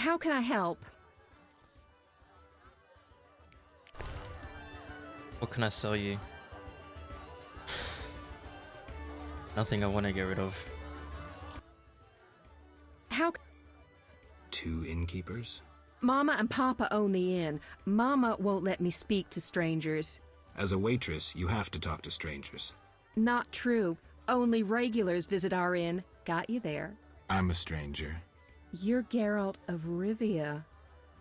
How can I help? What can I sell you? Nothing I want to get rid of. How? 2 innkeepers? Mama and Papa own the inn. Mama won't let me speak to strangers. As a waitress, you have to talk to strangers. Not true. Only regulars visit our inn. Got you there. I'm a stranger. You're Geralt of Rivia.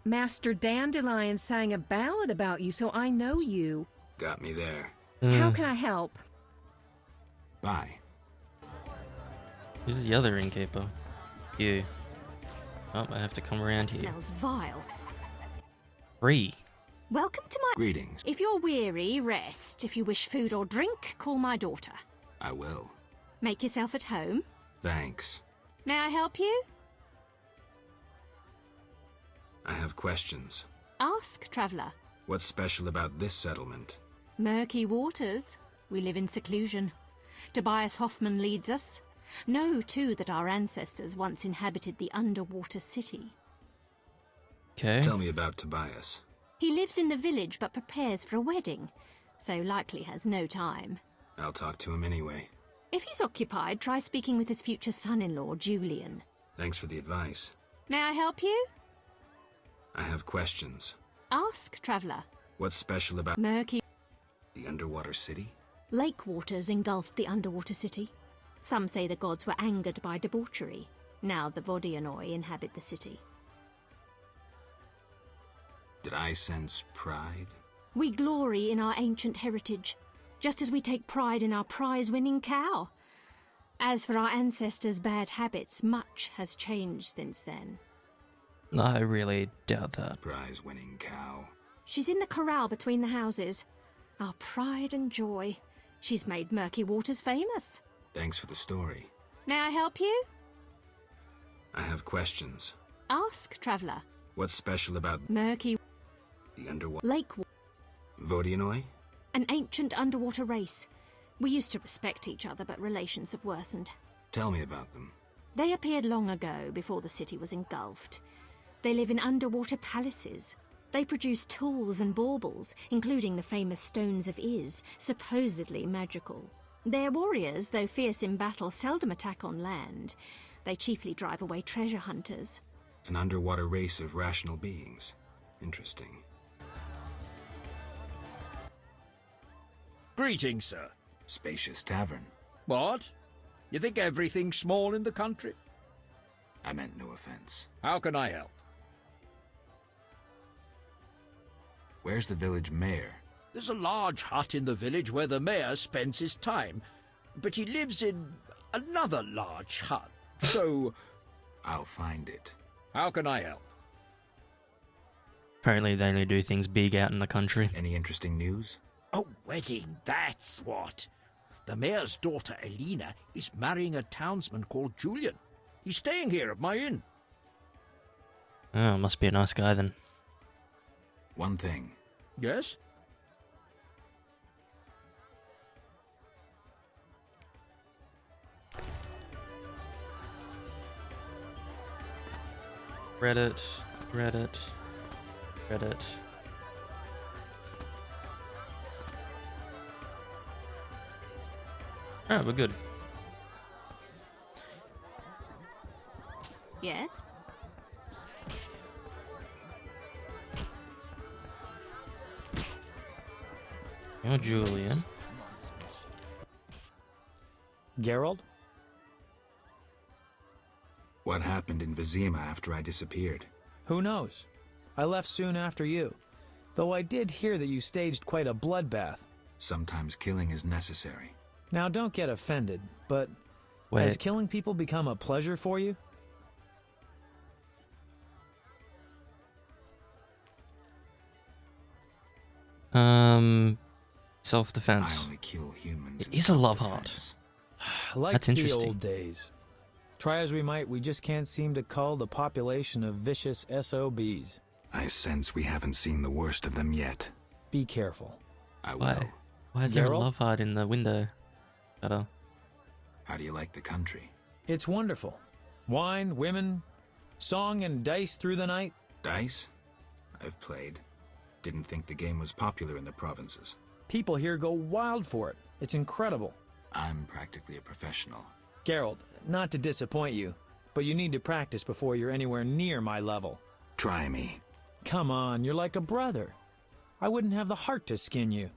Master Dandelion sang a ballad about you, so I know you. Got me there. How can I help? Bye. This is the other innkeeper. You. Oh, I have to come around here. Smells vile. 3. Welcome to my... Greetings. If you're weary, rest. If you wish food or drink, call my daughter. I will. Make yourself at home. Thanks. May I help you? I have questions. Ask, traveller. What's special about this settlement? Murky waters. We live in seclusion. Tobias Hoffman leads us. Know, too, that our ancestors once inhabited the underwater city. Okay. Tell me about Tobias. He lives in the village but prepares for a wedding, so likely has no time. I'll talk to him anyway. If he's occupied, try speaking with his future son-in-law, Julian. Thanks for the advice. May I help you? I have questions. Ask, traveller. What's special about Murky the underwater city? lake waters engulfed the underwater city. Some say the gods were angered by debauchery. Now the Vodianoi inhabit the city. Did I sense pride? We glory in our ancient heritage, just as we take pride in our prize-winning cow. As for our ancestors' bad habits, much has changed since then. I really doubt that. Prize-winning cow. She's in the corral between the houses. Our pride and joy. She's made Murky Waters famous. Thanks for the story. May I help you? I have questions. Ask, traveller. What's special about Murky the underwater Lake, Vodianoi? an ancient underwater race. We used to respect each other, but relations have worsened. Tell me about them. They appeared long ago, before the city was engulfed. They live in underwater palaces. They produce tools and baubles, including the famous Stones of Iz, supposedly magical. Their warriors, though fierce in battle, seldom attack on land. They chiefly drive away treasure hunters. An underwater race of rational beings. Interesting. Greetings, sir. Spacious tavern. What? You think everything's small in the country? I meant no offense. How can I help? Where's the village mayor? There's a large hut in the village where the mayor spends his time, but he lives in another large hut, so... I'll find it. How can I help? Apparently they only do things big out in the country. Any interesting news? A wedding, that's what. The mayor's daughter, Elena, is marrying a townsman called Julian. He's staying here at my inn. Oh, must be a nice guy then. One thing. Yes? Reddit. Alright, we're good. Yes? You're Julian. Geralt? What happened in Vizima after I disappeared? Who knows? I left soon after you. Though I did hear that you staged quite a bloodbath. Sometimes killing is necessary. Now don't get offended, but Wait. has killing people become a pleasure for you? Self-defense. I only kill humans. It in is a love self-defense. Like That's the interesting. old days. Try as we might, we just can't seem to cull the population of vicious SOBs. I sense we haven't seen the worst of them yet. Be careful. I will. Why? Why is there a Geralt? love heart in the window? How do you like the country? It's wonderful. Wine, women, Song and dice through the night? Dice? I've played. Didn't think the game was popular in the provinces. People here go wild for it. It's incredible. I'm practically a professional. Geralt, not to disappoint you, but you need to practice before you're anywhere near my level. Try me. Come on, you're like a brother. I wouldn't have the heart to skin you.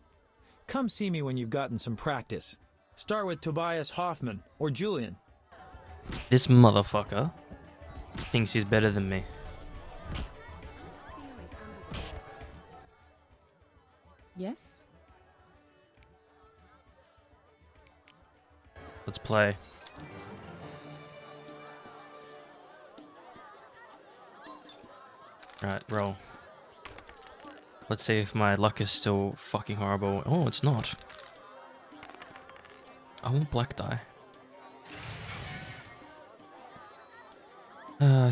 Come see me when you've gotten some practice. Start with Tobias Hoffman or Julian. This motherfucker thinks he's better than me. Yes? Let's play. Right, roll. Let's see if my luck is still fucking horrible. Oh, it's not. I want black die.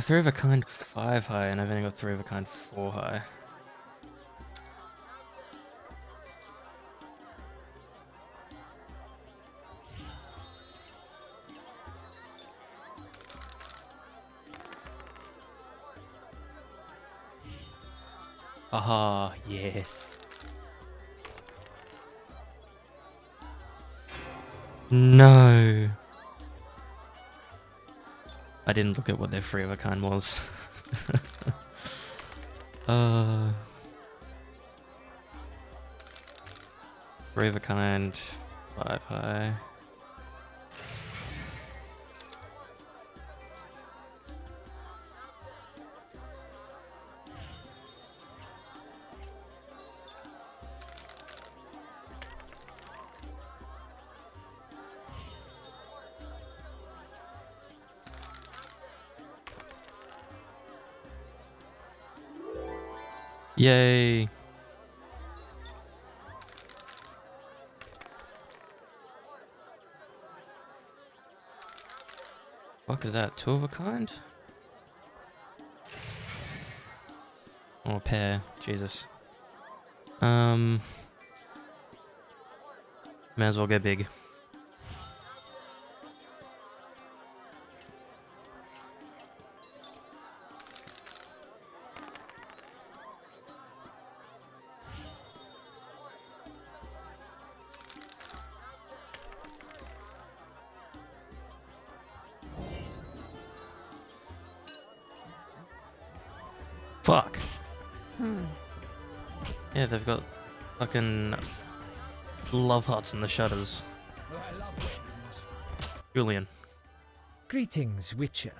3 of a kind 5 high, and I've only got 3 of a kind 4 high. Aha, yes. No. I didn't look at what their 3 of a kind was. 3 of a kind, 5 high. Yay! Fuck is that? 2 of a kind? Oh, a pair. Jesus. May as well get big. Fuck. Yeah, they've got fucking love hearts in the shutters. Julian. Greetings, Witcher.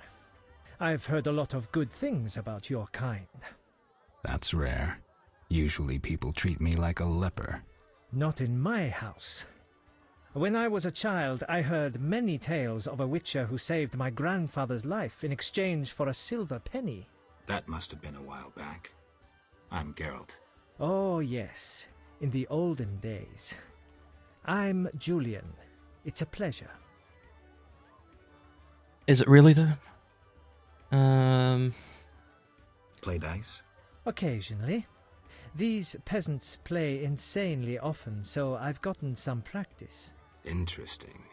I've heard a lot of good things about your kind. That's rare. Usually people treat me like a leper. Not in my house. When I was a child, I heard many tales of a Witcher who saved my grandfather's life in exchange for a silver penny. That must have been a while back. I'm Geralt. Oh, yes. In the olden days. I'm Julian. It's a pleasure. Is it really though? Play dice? Occasionally. These peasants play insanely often, so I've gotten some practice. Interesting.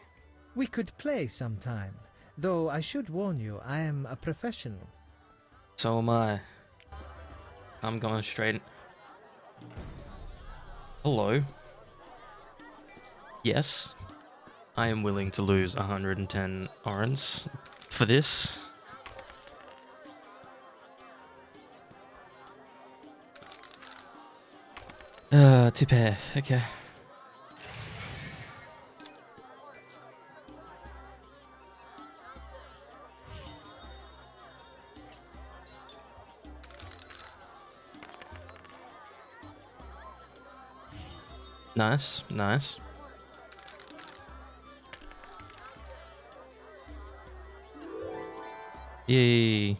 We could play sometime, though I should warn you, I am a professional. So am I. I'm going straight. Hello. Yes. I am willing to lose 110 orens for this. Two pair. Okay. Nice, nice. Yay.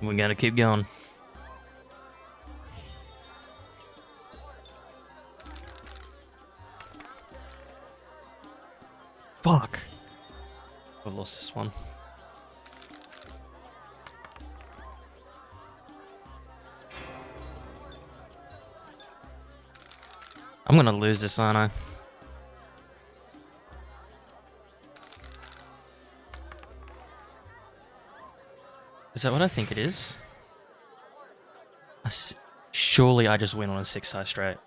We gotta keep going. Fuck. I've lost this one. I'm gonna lose this, aren't I? Is that what I think it is? Surely I just win on a 6-side straight.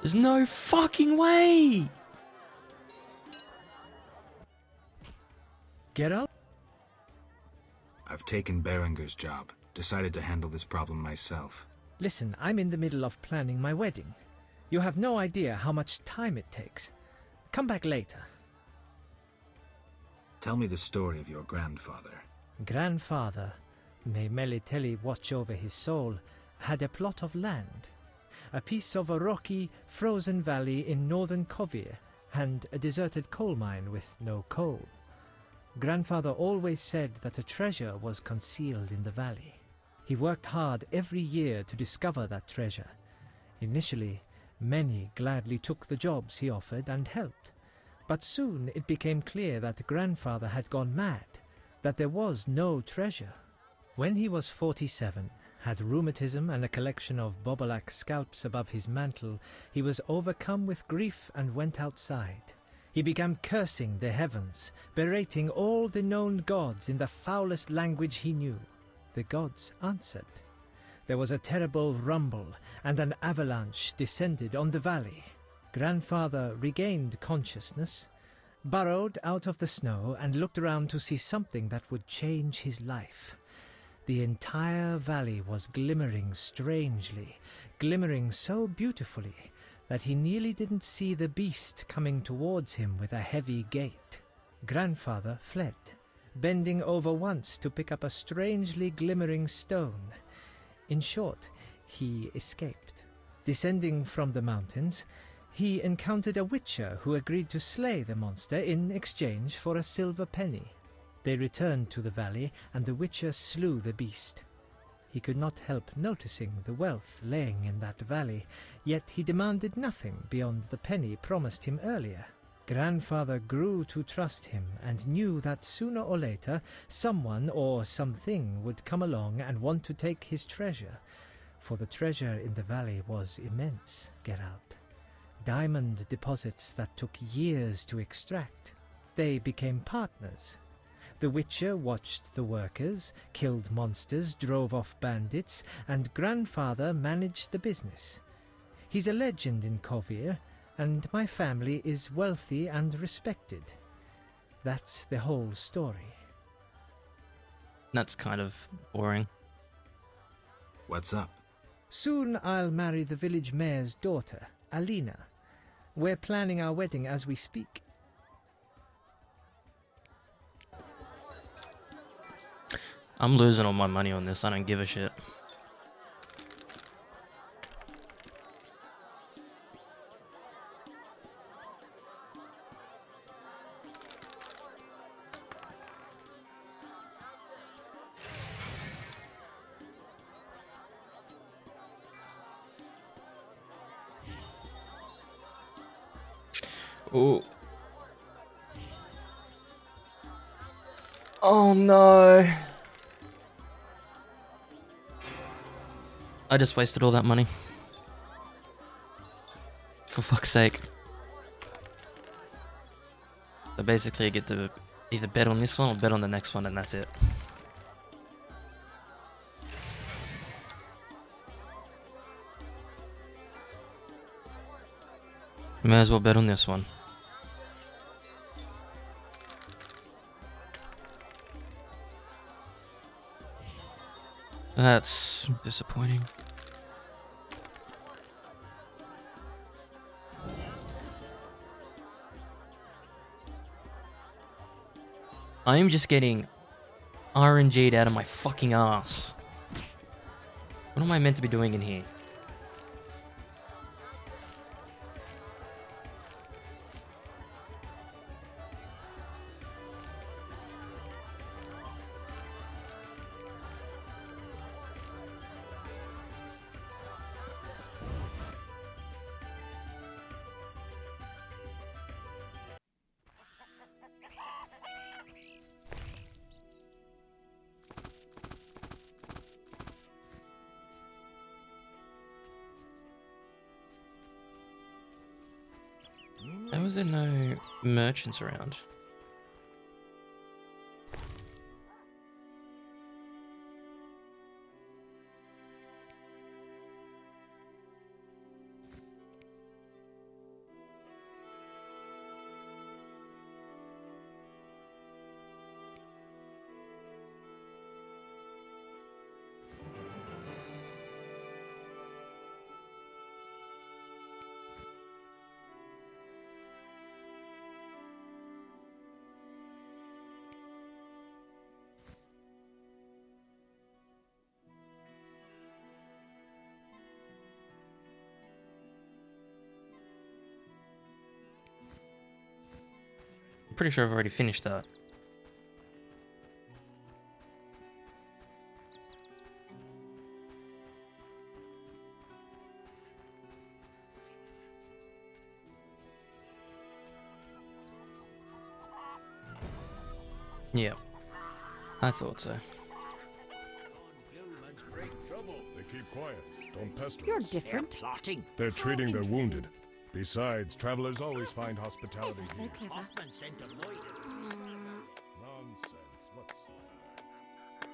There's no fucking way! Geralt? I've taken Berenger's job. Decided to handle this problem myself. Listen, I'm in the middle of planning my wedding. You have no idea how much time it takes. Come back later. Tell me the story of your grandfather. Grandfather, may Melitele watch over his soul, had a plot of land. A piece of a rocky, frozen valley in northern Kovir, and a deserted coal mine with no coal. Grandfather always said that a treasure was concealed in the valley. He worked hard every year to discover that treasure. Initially, many gladly took the jobs he offered and helped. But soon it became clear that Grandfather had gone mad, that there was no treasure. When he was 47, had rheumatism and a collection of Bobolak scalps above his mantle, he was overcome with grief and went outside. He began cursing the heavens, berating all the known gods in the foulest language he knew. The gods answered. There was a terrible rumble, and an avalanche descended on the valley. Grandfather regained consciousness, burrowed out of the snow, and looked around to see something that would change his life. The entire valley was glimmering strangely, glimmering so beautifully that he nearly didn't see the beast coming towards him with a heavy gait. Grandfather fled, bending over once to pick up a strangely glimmering stone. In short, he escaped. Descending from the mountains, he encountered a witcher who agreed to slay the monster in exchange for a silver penny. They returned to the valley, and the witcher slew the beast. He could not help noticing the wealth laying in that valley, yet he demanded nothing beyond the penny promised him earlier. Grandfather grew to trust him and knew that sooner or later someone or something would come along and want to take his treasure, for the treasure in the valley was immense, Geralt. Diamond deposits that took years to extract. They became partners. The Witcher watched the workers, killed monsters, drove off bandits, and Grandfather managed the business. He's a legend in Kovir, and my family is wealthy and respected. That's the whole story. That's kind of boring. What's up? Soon I'll marry the village mayor's daughter, Alina. We're planning our wedding as we speak. I'm losing all my money on this. I don't give a shit. Oh. Oh no. I just wasted all that money. For fuck's sake. So basically I get to either bet on this one or bet on the next one, and that's it. May as well bet on this one. That's disappointing. I am just getting RNG'd out of my fucking ass. What am I meant to be doing in here? was there no merchants around? Pretty sure I've already finished that. Yeah, I thought so. They keep quiet. Don't pester You're us. different. They're plotting. They're treating their interesting. wounded. Besides, travelers always find hospitality Ever so here. clever. Hoffman sent a lawyer. Nonsense. What's the matter?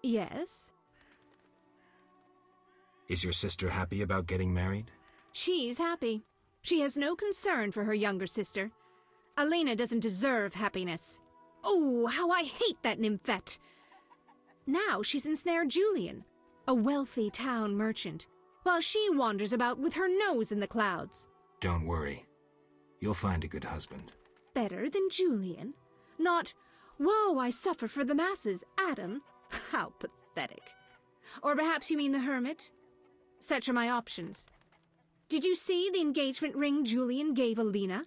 Yes? Is your sister happy about getting married? She's happy. She has no concern for her younger sister. Elena doesn't deserve happiness. Oh, how I hate that nymphette! Now she's ensnared Julian, a wealthy town merchant, while she wanders about with her nose in the clouds. Don't worry. You'll find a good husband. Better than Julian? Not, woe, I suffer for the masses, Adam. How pathetic. Or perhaps you mean the hermit? Such are my options. Did you see the engagement ring Julian gave Alina?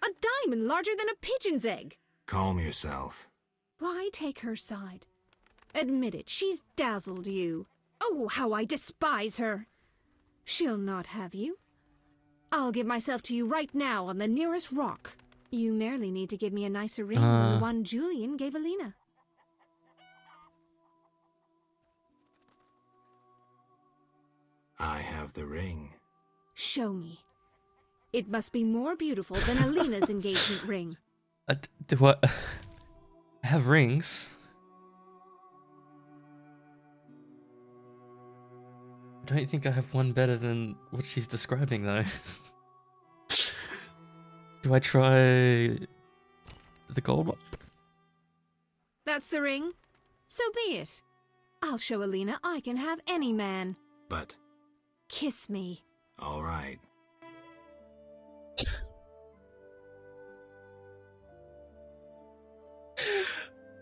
A diamond larger than a pigeon's egg. Calm yourself. Why take her side? Admit it, she's dazzled you. Oh, how I despise her. She'll not have you. I'll give myself to you right now on the nearest rock. You merely need to give me a nicer ring than the one Julian gave Alina. I have the ring. Show me. It must be more beautiful than Alina's engagement ring. Do I have rings? I don't think I have one better than what she's describing, though. Do I try the gold one? That's the ring? So be it. I'll show Alina I can have any man. But, Kiss me. all right.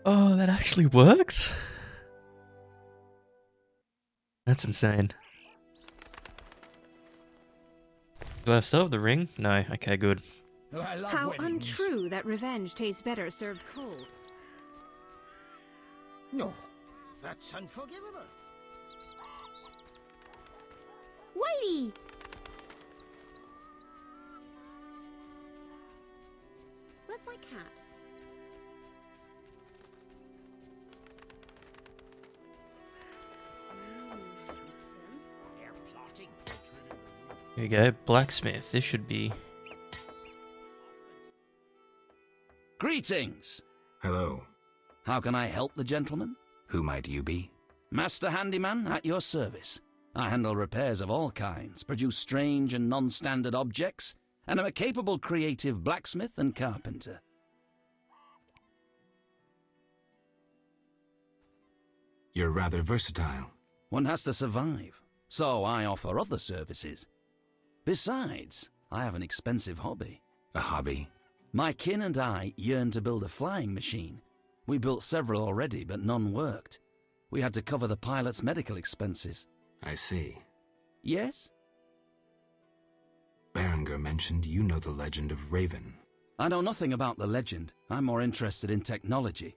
Oh, that actually worked? That's insane. Do I still have the ring? No. Okay, good. Oh, I love How weddings. untrue that revenge tastes better served cold. No, that's unforgivable. Whitey! Where's my cat? Handsome. They're plotting. Here you go. Blacksmith. This should be... Greetings! Hello. How can I help the gentleman? Who might you be? Master Handyman at your service. I handle repairs of all kinds, produce strange and non-standard objects, and am a capable creative blacksmith and carpenter. You're rather versatile. One has to survive, so I offer other services. Besides, I have an expensive hobby. A hobby? My kin and I yearn to build a flying machine. We built several already, but none worked. We had to cover the pilot's medical expenses. I see. Yes? Berenger mentioned you know the legend of Raven. I know nothing about the legend. I'm more interested in technology.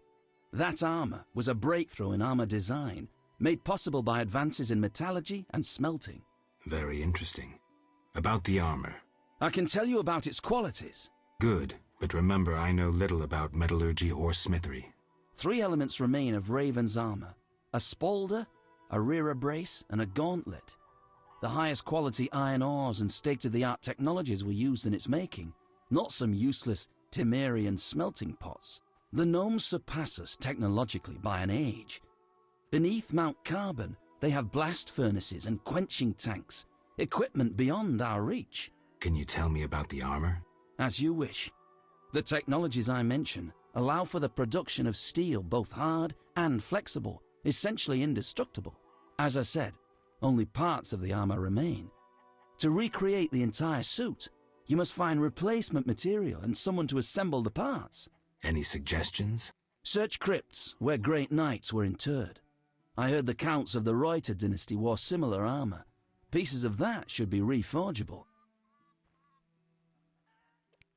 That armor was a breakthrough in armor design, made possible by advances in metallurgy and smelting. Very interesting. About the armor. I can tell you about its qualities. Good. But remember, I know little about metallurgy or smithery. 3 elements remain of Raven's armor: a spalder, a rear brace, and a gauntlet. The highest quality iron ores and state-of-the-art technologies were used in its making, not some useless Temerian smelting pots. The gnomes surpass us technologically by an age. Beneath Mount Carbon, they have blast furnaces and quenching tanks, equipment beyond our reach. Can you tell me about the armor? As you wish. The technologies I mention allow for the production of steel both hard and flexible, essentially indestructible. As I said, only parts of the armor remain. To recreate the entire suit, you must find replacement material and someone to assemble the parts. Any suggestions? Search crypts where great knights were interred. I heard the counts of the Reuter dynasty wore similar armor. Pieces of that should be reforgeable.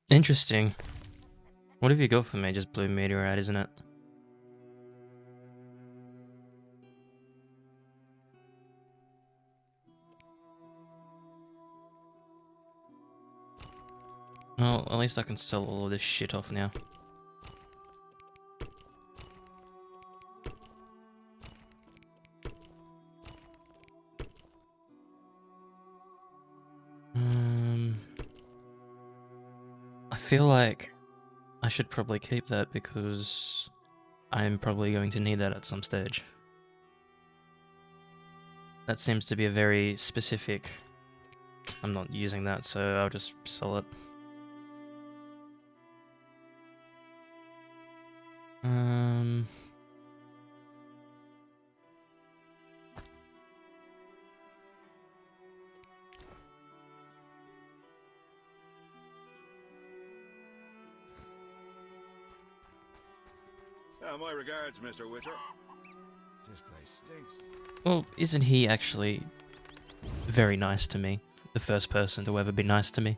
Interesting. What have you got for me? Just blue meteorite, isn't it? Well, at least I can sell all of this shit off now. I feel like I should probably keep that because I'm probably going to need that at some stage. That seems to be a very specific... I'm not using that, so I'll just sell it. My regards, Mr. Witcher. This place stinks. Well, isn't he actually very nice to me? The first person to ever be nice to me.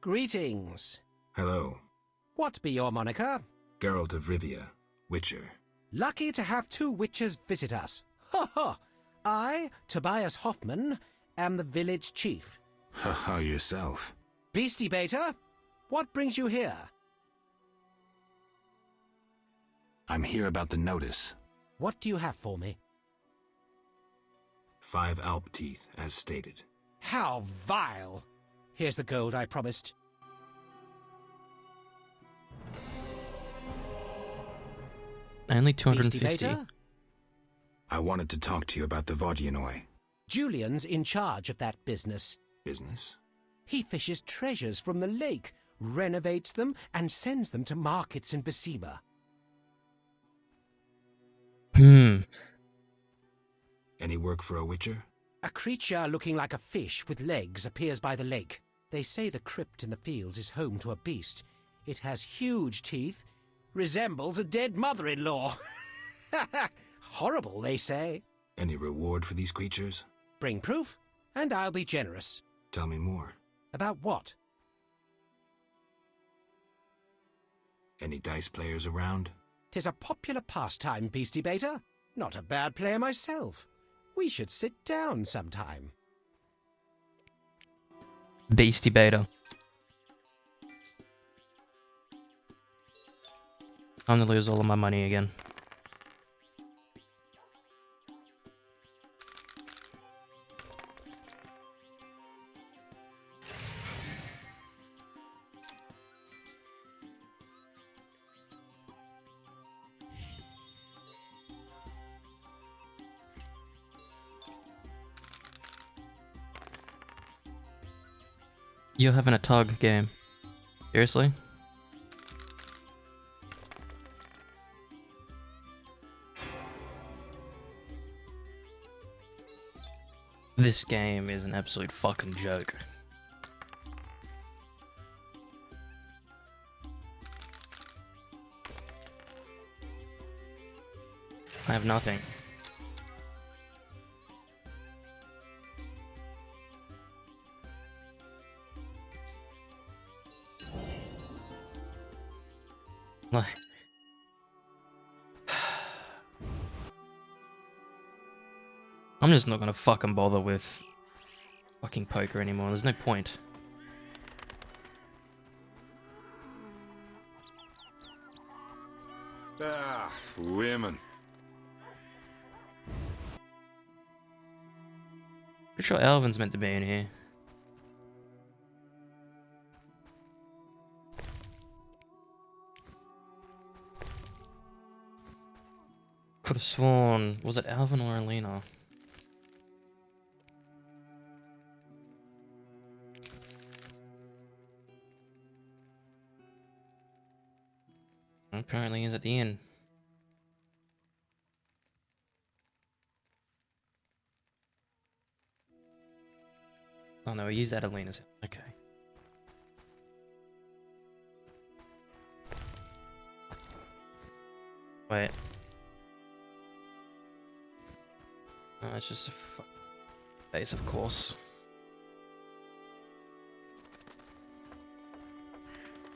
Greetings. Hello. What be your moniker? Geralt of Rivia, Witcher. Lucky to have 2 witches visit us. Ha ha! I, Tobias Hoffman, am the village chief. Haha, yourself. Beastie Beta, what brings you here? I'm here about the notice. What do you have for me? 5 Alp teeth, as stated. How vile! Here's the gold I promised. Only Beastie 250. Beta? I wanted to talk to you about the Vodyanoi. Julian's in charge of that business. Business? He fishes treasures from the lake, renovates them, and sends them to markets in Vecima. Any work for a Witcher? A creature looking like a fish with legs appears by the lake. They say the crypt in the fields is home to a beast. It has huge teeth, resembles a dead mother-in-law. Horrible, they say. Any reward for these creatures? Bring proof, and I'll be generous. Tell me more. About what? Any dice players around? 'Tis a popular pastime, Beastie Beta. Not a bad player myself. We should sit down sometime. Beastie Beta. I'm gonna lose all of my money again. You're having a tug game. Seriously? This game is an absolute fucking joke. I have nothing. Like, I'm just not gonna fucking bother with fucking poker anymore. There's no point. Ah, women. Pretty sure Alvin's meant to be in here. Could have sworn. Was it Alvin or Alina? Apparently he's at the inn. Oh no, he's at Alina's. Okay. Wait. Oh, it's just a face, of course.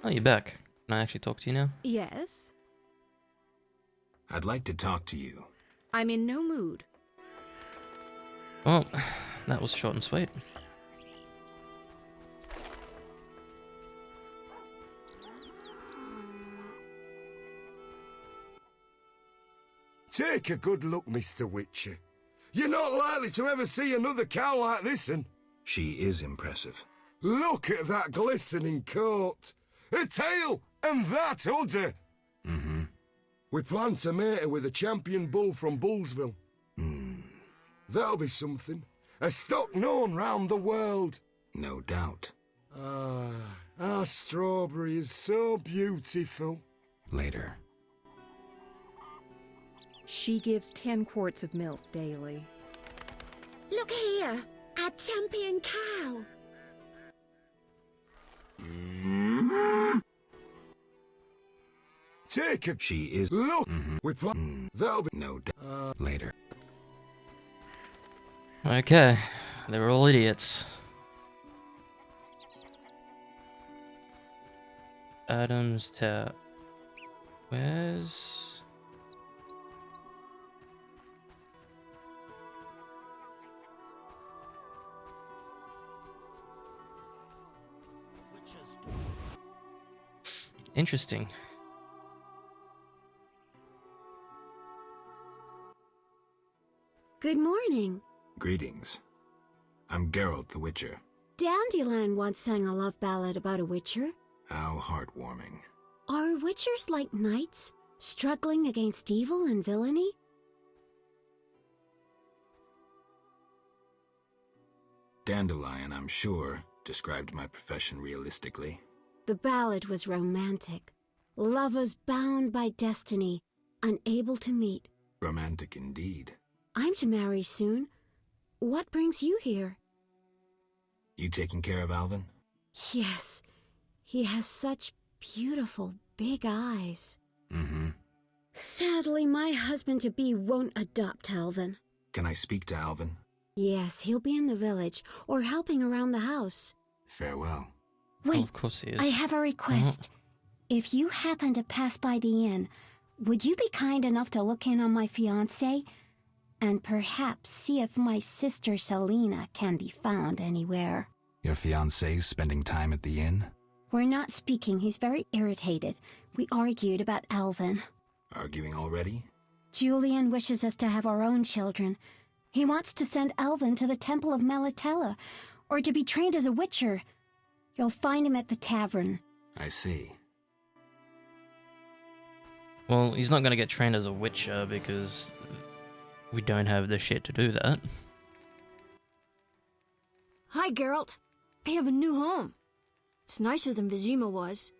Oh, you're back. Can I actually talk to you now? Yes? I'd like to talk to you. I'm in no mood. Well, that was short and sweet. Take a good look, Mr. Witcher. You're not likely to ever see another cow like this one. She is impressive. Look at that glistening coat. A tail, and that udder. Mm-hmm. We plan to mate her with a champion bull from Bullsville. That'll be something. A stock known round the world. No doubt. Ah, our strawberry is so beautiful. Later. She gives 10 quarts of milk daily. Look here, our champion cow. Take a... She is... Look! We plan... That'll be... No doubt. Later. Okay, they were all idiots. Adam's to... Where's... Interesting. Good morning. Greetings. I'm Geralt the Witcher. Dandelion once sang a love ballad about a witcher. How heartwarming. Are witchers like knights, struggling against evil and villainy? Dandelion, I'm sure, described my profession realistically. The ballad was romantic. Lovers bound by destiny, unable to meet. Romantic indeed. I'm to marry soon. What brings you here? You taking care of Alvin? Yes. He has such beautiful big eyes. Mm-hmm. Sadly, my husband-to-be won't adopt Alvin. Can I speak to Alvin? Yes, he'll be in the village, or helping around the house. Farewell. Wait, Oh, of course he is. I have a request. If you happen to pass by the inn, would you be kind enough to look in on my fiancé? And perhaps see if my sister Selena can be found anywhere. Your fiancé's spending time at the inn? We're not speaking. He's very irritated. We argued about Alvin. Arguing already? Julian wishes us to have our own children. He wants to send Alvin to the Temple of Melitella, or to be trained as a witcher. You'll find him at the tavern. I see. Well, he's not going to get trained as a witcher because we don't have the shit to do that. Hi, Geralt. I have a new home. It's nicer than Vizima was.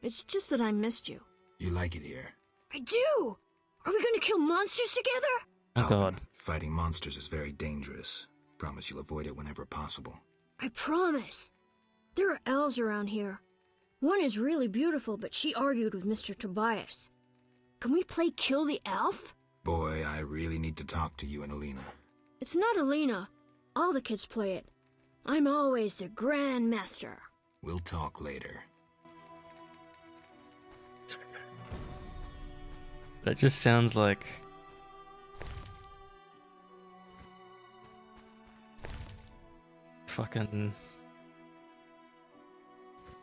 It's just that I missed you. You like it here? I do! Are we gonna kill monsters together? Oh, Alvin, God. fighting monsters is very dangerous. Promise you'll avoid it whenever possible. I promise. There are elves around here. One is really beautiful, but she argued with Mr. Tobias. Can we play Kill the Elf? Boy, I really need to talk to you and Alina. It's not Alina. All the kids play it. I'm always the Grand Master. We'll talk later. That just sounds like... fucking...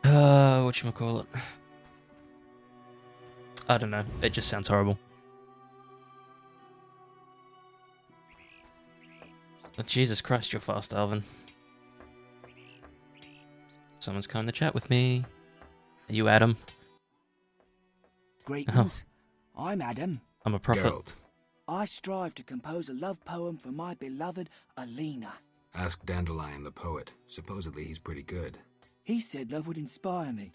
whatchamacallit? I don't know. It just sounds horrible. Oh, Jesus Christ, you're fast, Alvin. Someone's come to chat with me. Are you Adam? Greetings. I'm Adam. I'm a prophet. Geralt, I strive to compose a love poem for my beloved Alina. ask Dandelion the poet. Supposedly he's pretty good. He said love would inspire me.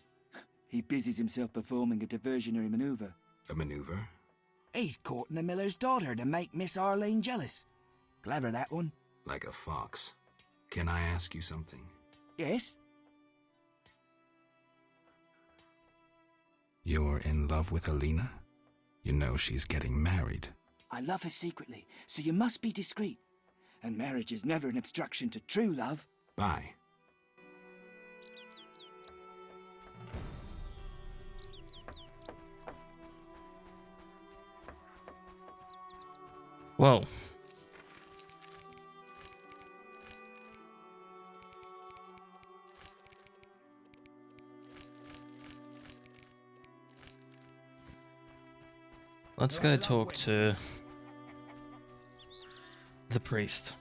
He busies himself performing a diversionary maneuver. A maneuver? He's courting the miller's daughter to make Miss Arlene jealous. Clever, that one. Like a fox. Can I ask you something? Yes? You're in love with Alina? You know she's getting married. I love her secretly, so you must be discreet. And marriage is never an obstruction to true love. Bye. Whoa. Let's go talk to the priest.